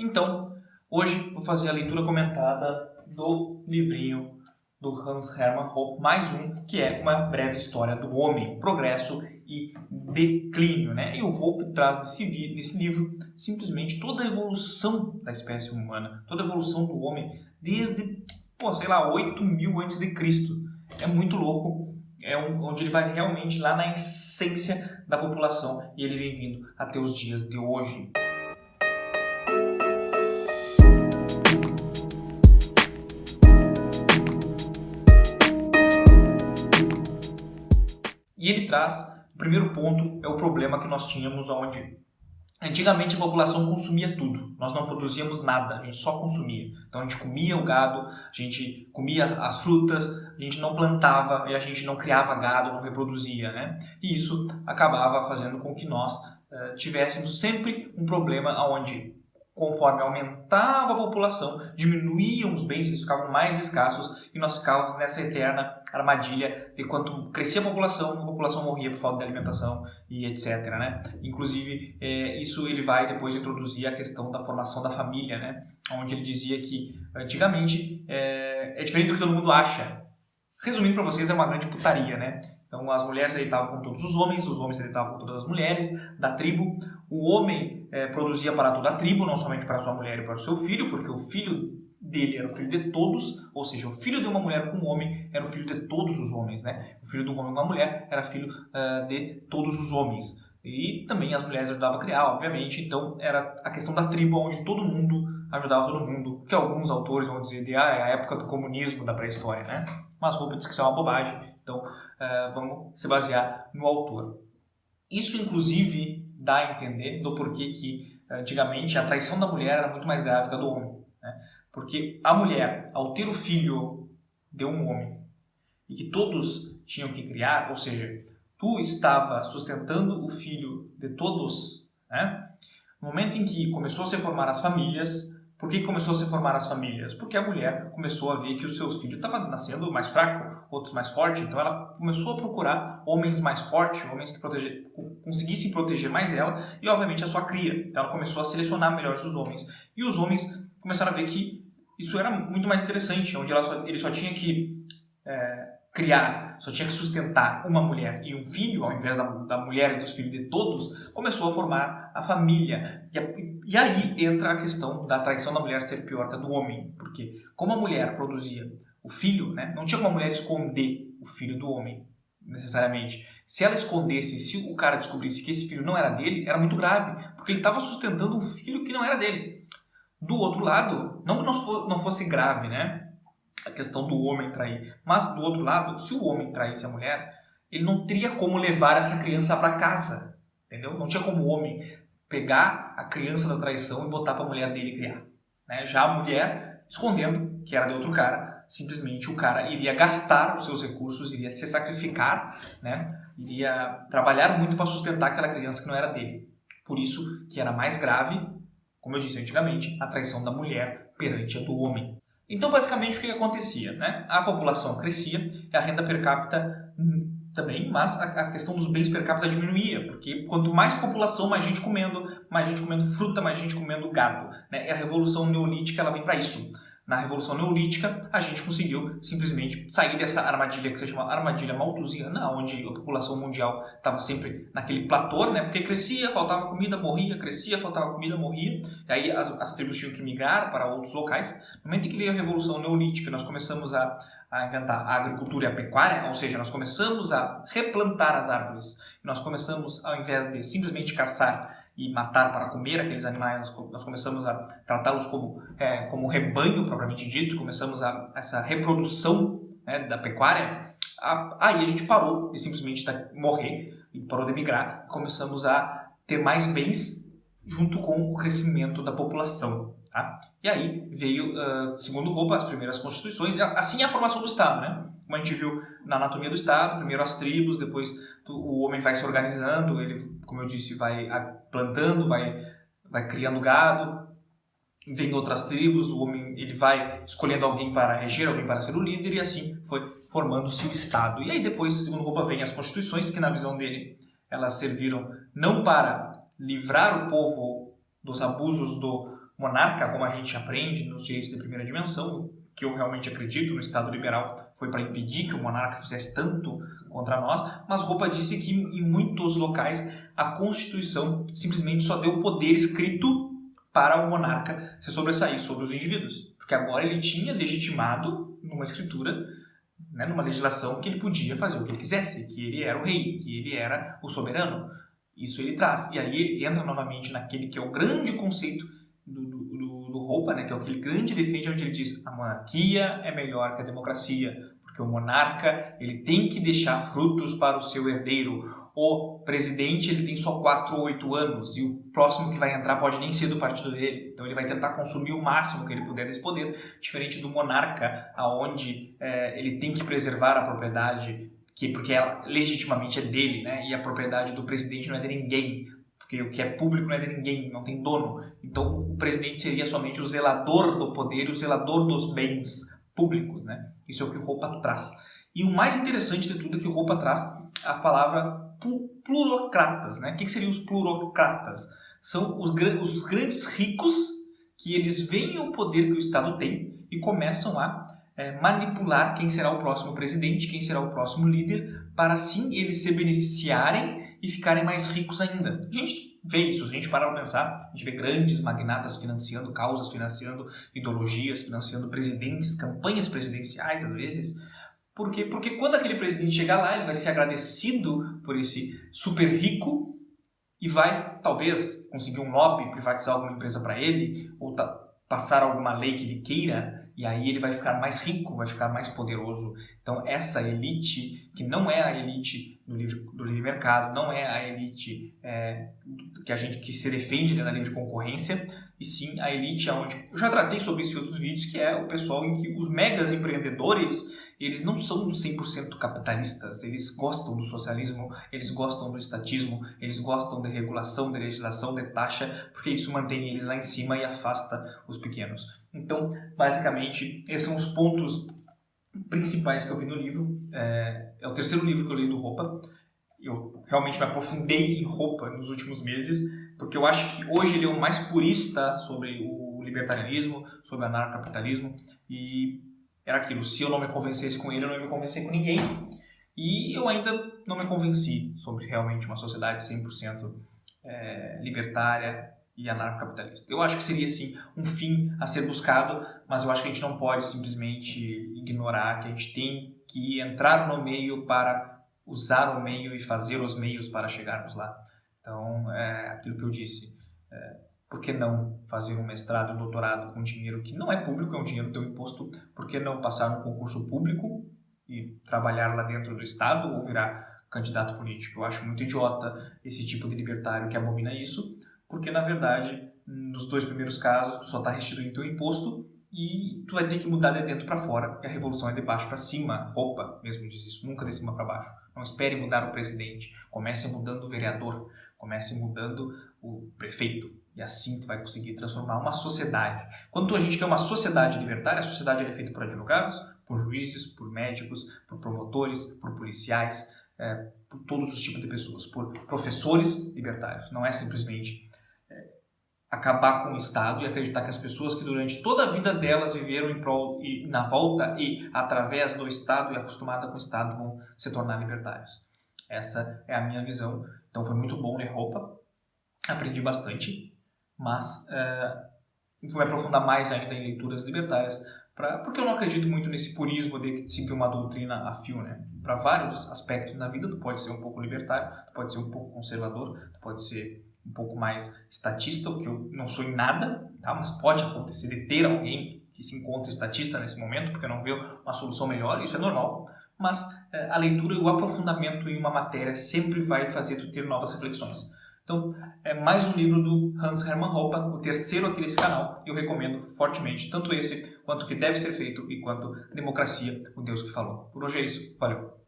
Então, hoje vou fazer a leitura comentada do livrinho do Hans Hermann Hoppe, mais um, que é uma breve história do homem, progresso e declínio, né? E o Hoppe traz desse livro simplesmente toda a evolução da espécie humana, toda a evolução do homem desde, 8.000 a.C. É muito louco, onde ele vai realmente lá na essência da população e ele vem vindo até os dias de hoje. E ele traz, o primeiro ponto é o problema que nós tínhamos onde antigamente a população consumia tudo, nós não produzíamos nada, a gente só consumia. Então a gente comia o gado, a gente comia as frutas, a gente não plantava e a gente não criava gado, não reproduzia, né? E isso acabava fazendo com que nós tivéssemos sempre um problema onde, conforme aumentava a população, diminuíam os bens, eles ficavam mais escassos e nós ficávamos nessa eterna armadilha de quanto crescia a população morria por falta de alimentação e etc, né? Inclusive, isso ele vai depois introduzir a questão da formação da família, né? Onde ele dizia que antigamente é diferente do que todo mundo acha. Resumindo para vocês, é uma grande putaria, né? Então, as mulheres deitavam com todos os homens deitavam com todas as mulheres da tribo. O homem produzia para toda a tribo, não somente para sua mulher e para o seu filho, porque o filho dele era o filho de todos, ou seja, o filho de uma mulher com um homem era o filho de todos os homens, né? O filho de um homem com uma mulher era filho de todos os homens. E também as mulheres ajudavam a criar, obviamente, então era a questão da tribo onde todo mundo ajudava todo mundo, que alguns autores vão dizer é a época do comunismo da pré-história, né? Mas Hoppe diz que isso é uma bobagem, então vamos se basear no autor. Isso, inclusive, dá a entender do porquê que, antigamente, a traição da mulher era muito mais grave que a do homem, né? Porque a mulher, ao ter o filho de um homem, e que todos tinham que criar, ou seja, tu estava sustentando o filho de todos, né? No momento em que começou a se formar as famílias, por que começou a se formar as famílias? Porque a mulher começou a ver que os seus filhos estavam nascendo mais fracos, outros mais fortes, então ela começou a procurar homens mais fortes, homens que conseguissem proteger mais ela e, obviamente, a sua cria. Então ela começou a selecionar melhor os homens. E os homens começaram a ver que isso era muito mais interessante, onde ele só tinha que criar, só tinha que sustentar uma mulher e um filho, ao invés da mulher e dos filhos de todos, começou a formar a família. E aí entra a questão da traição da mulher ser pior que a do homem, porque como a mulher produzia o filho, né, não tinha como a mulher esconder o filho do homem, necessariamente. Se ela escondesse, se o cara descobrisse que esse filho não era dele, era muito grave, porque ele estava sustentando um filho que não era dele. Do outro lado, não que não fosse grave, né, a questão do homem trair, mas do outro lado, se o homem traísse a mulher, ele não teria como levar essa criança para casa, entendeu? Não tinha como o homem pegar a criança da traição e botar para a mulher dele criar, né? Já a mulher, escondendo que era de outro cara, simplesmente o cara iria gastar os seus recursos, iria se sacrificar, né? Iria trabalhar muito para sustentar aquela criança que não era dele. Por isso que era mais grave, como eu disse antigamente, a traição da mulher perante a do homem. Então, basicamente, o que acontecia, né? A população crescia e a renda per capita também, mas a questão dos bens per capita diminuía, porque quanto mais população, mais gente comendo fruta, mais gente comendo gado, né? E a Revolução Neolítica ela vem para isso. Na Revolução Neolítica, a gente conseguiu simplesmente sair dessa armadilha que se chama armadilha malthusiana, onde a população mundial estava sempre naquele platô, né? Porque crescia, faltava comida, morria, crescia, faltava comida, morria. E aí as tribos tinham que migrar para outros locais. No momento em que veio a Revolução Neolítica, nós começamos a inventar a agricultura e a pecuária, ou seja, nós começamos a replantar as árvores. Nós começamos, ao invés de simplesmente caçar e matar para comer aqueles animais, nós começamos a tratá-los como rebanho propriamente dito, começamos essa reprodução, né, da pecuária. Aí a gente parou de simplesmente morrer e parou de migrar, começamos a ter mais bens junto com o crescimento da população, tá? E aí veio, segundo Hoppe, as primeiras constituições, assim é a formação do Estado, né? Como a gente viu na anatomia do Estado, primeiro as tribos, depois o homem vai se organizando, ele, como eu disse, vai plantando, vai criando gado, vem outras tribos, o homem ele vai escolhendo alguém para reger, alguém para ser o líder, e assim foi formando-se o Estado. E aí depois, segundo Hoppe, vem as constituições, que na visão dele, elas serviram não para livrar o povo dos abusos do monarca, como a gente aprende nos direitos de primeira dimensão, que eu realmente acredito no Estado liberal, foi para impedir que o monarca fizesse tanto contra nós, mas Hoppe disse que em muitos locais a Constituição simplesmente só deu poder escrito para o monarca se sobressair sobre os indivíduos, porque agora ele tinha legitimado numa escritura, né, numa legislação, que ele podia fazer o que ele quisesse, que ele era o rei, que ele era o soberano. Isso ele traz. E aí ele entra novamente naquele que é o grande conceito do Hoppe, né, que é aquele grande defende, onde ele diz: a monarquia é melhor que a democracia, porque o monarca ele tem que deixar frutos para o seu herdeiro. O presidente ele tem só 4 ou 8 anos e o próximo que vai entrar pode nem ser do partido dele. Então ele vai tentar consumir o máximo que ele puder desse poder, diferente do monarca, aonde ele tem que preservar a propriedade, porque ela legitimamente é dele, né? E a propriedade do presidente não é de ninguém, porque o que é público não é de ninguém, não tem dono. Então o presidente seria somente o zelador do poder e o zelador dos bens públicos, né? Isso é o que o Hoppe traz. E o mais interessante de tudo é que o Hoppe traz a palavra plurocratas, né? O que seriam os plurocratas? São os grandes ricos que eles veem o poder que o Estado tem e começam a manipular quem será o próximo presidente, quem será o próximo líder, para assim eles se beneficiarem e ficarem mais ricos ainda. A gente vê isso, a gente para para pensar, a gente vê grandes magnatas financiando causas, financiando ideologias, financiando presidentes, campanhas presidenciais às vezes. Por quê? Porque quando aquele presidente chegar lá, ele vai ser agradecido por esse super rico e vai, talvez, conseguir um lobby, privatizar alguma empresa para ele, ou passar alguma lei que ele queira, e aí ele vai ficar mais rico, vai ficar mais poderoso. Então essa elite, que não é a elite do livre mercado, não é a elite que se defende da livre concorrência, e sim a elite onde eu já tratei sobre isso em outros vídeos, que é o pessoal em que os megas empreendedores, eles não são 100% capitalistas, eles gostam do socialismo, eles gostam do estatismo, eles gostam de regulação, de legislação, de taxa, porque isso mantém eles lá em cima e afasta os pequenos. Então, basicamente, esses são os pontos principais que eu vi no livro. É o terceiro livro que eu li do Hoppe. Eu realmente me aprofundei em Hoppe nos últimos meses, porque eu acho que hoje ele é o mais purista sobre o libertarianismo, sobre o anarcocapitalismo, e era aquilo: se eu não me convencesse com ele, eu não ia me convencer com ninguém. E eu ainda não me convenci sobre realmente uma sociedade 100% libertária e anarcocapitalista. Eu acho que seria, assim, um fim a ser buscado, mas eu acho que a gente não pode simplesmente ignorar, que a gente tem que entrar no meio para usar o meio e fazer os meios para chegarmos lá. Então, aquilo que eu disse, por que não fazer um mestrado, um doutorado com dinheiro que não é público, é um dinheiro do teu imposto? Por que não passar no concurso público e trabalhar lá dentro do Estado ou virar candidato político? Eu acho muito idiota esse tipo de libertário que abomina isso, porque, na verdade, nos 2 primeiros casos, tu só está restituindo teu imposto e tu vai ter que mudar de dentro para fora, e a revolução é de baixo para cima. Hoppe mesmo diz isso, nunca de cima para baixo. Não espere mudar o presidente, comece mudando o vereador, comece mudando o prefeito, e assim tu vai conseguir transformar uma sociedade. Quando a gente quer uma sociedade libertária, a sociedade é feita por advogados, por juízes, por médicos, por promotores, por policiais, por todos os tipos de pessoas, por professores libertários. Não é simplesmente acabar com o Estado e acreditar que as pessoas que durante toda a vida delas viveram em prol e na volta e através do Estado e acostumada com o Estado vão se tornar libertários. Essa é a minha visão. Então foi muito bom ler Hoppe, aprendi bastante, mas vou me aprofundar mais ainda em leituras libertárias, porque eu não acredito muito nesse purismo de seguir uma doutrina a fio, né? Para vários aspectos na vida, tu pode ser um pouco libertário, tu pode ser um pouco conservador, tu pode ser um pouco mais estatista, o que eu não sou em nada, tá? Mas pode acontecer de ter alguém que se encontra estatista nesse momento, porque não vê uma solução melhor, isso é normal, mas a leitura e o aprofundamento em uma matéria sempre vai fazer tu ter novas reflexões. Então, é mais um livro do Hans Hermann Hoppe, o terceiro aqui desse canal, e eu recomendo fortemente, tanto esse, quanto o que deve ser feito, e quanto Democracia, o Deus que falou. Por hoje é isso, valeu!